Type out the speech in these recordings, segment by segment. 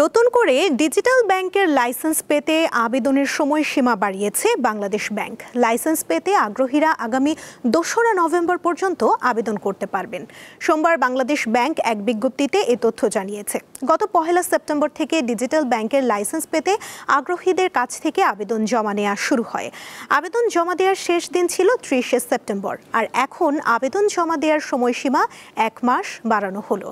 নতুন করে ডিজিটাল ব্যাংকের লাইসেন্স পেতে আবেদনের সময়সীমা বাড়িয়েছে বাংলাদেশ ব্যাংক। লাইসেন্স পেতে আগ্রহীরা আগামী 2রা নভেম্বর পর্যন্ত আবেদন করতে পারবেন। সোমবার বাংলাদেশ ব্যাংক এক বিজ্ঞপ্তিতে এ তথ্য জানিয়েছে। গত 1 সেপ্টেম্বর থেকে ডিজিটাল ব্যাংকের লাইসেন্স পেতে আগ্রহীদের কাছ থেকে আবেদন জমা নেওয়া শুরু হয়। আবেদন জমা দেওয়ার শেষ দিন ছিল 30 সেপ্টেম্বর, আর এখন আবেদন জমা দেওয়ার সময়সীমা 1 মাস বাড়ানো হলো।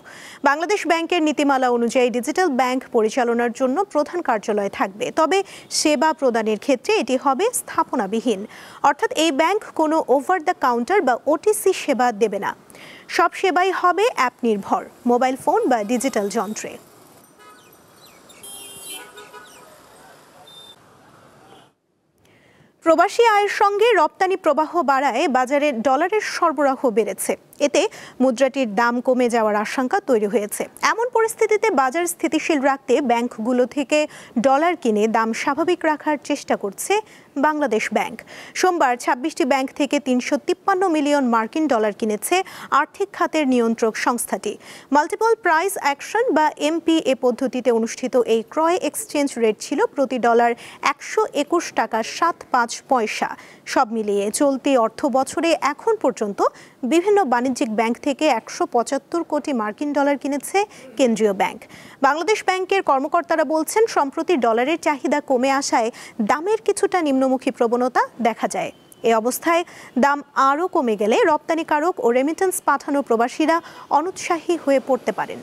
বাংলাদেশ ব্যাংকের নীতিমালা অনুযায়ী ডিজিটাল ব্যাংক পরিচালনার জন্য প্রধান কার্যালয় থাকবে, তবে সেবা প্রদানের ক্ষেত্রে এটি হবে স্থাপনাবিহীন। অর্থাৎ এই ব্যাংক কোনো ওভার দ্য কাউন্টার বা ওটিসি সেবা দেবে না। সব সেবাই হবে অ্যাপ নির্ভর, মোবাইল ফোন বা ডিজিটাল যন্ত্রে। প্রবাসী আয়ের সঙ্গে রপ্তানি প্রবাহ বাড়ায় বাজারে ডলারের সরবরাহ বেড়েছে। এতে মুদ্রাটির দাম কমে যাওয়ার আশঙ্কা তৈরি হয়েছে। এমন পরিস্থিতিতে বাজার স্থিতিশীল রাখতে ব্যাংকগুলো থেকে ডলার কিনে দাম স্বাভাবিক রাখার চেষ্টা করছে বাংলাদেশ ব্যাংক। সোমবার 26টি ব্যাংক থেকে 353 মিলিয়ন মার্কিন ডলার কিনেছে আর্থিক খাতের নিয়ন্ত্রক সংস্থাটি। মাল্টিপল প্রাইস অ্যাকশন বা এমপিএ পদ্ধতিতে অনুষ্ঠিত এই ক্রয় এক্সচেঞ্জ রেট ছিল প্রতি ডলার 121 টাকা 75 পয়সা। সব মিলিয়ে চলতি অর্থ বছরে এখন পর্যন্ত বিভিন্ন বাণিজ্যিক ব্যাংক থেকে 175 কোটি মার্কিন ডলার কিনেছে কেন্দ্রীয় ব্যাংক। বাংলাদেশ ব্যাংকের কর্মকর্তারা বলছেন, সম্প্রতি ডলারের চাহিদা কমে আসায় দামের কিছুটা নিম্নমুখী প্রবণতা দেখা যায়। এ অবস্থায় দাম আরও কমে গেলে রপ্তানিকারক ও রেমিটেন্স পাঠানো প্রবাসীরা অনুৎসাহী হয়ে পড়তে পারেন।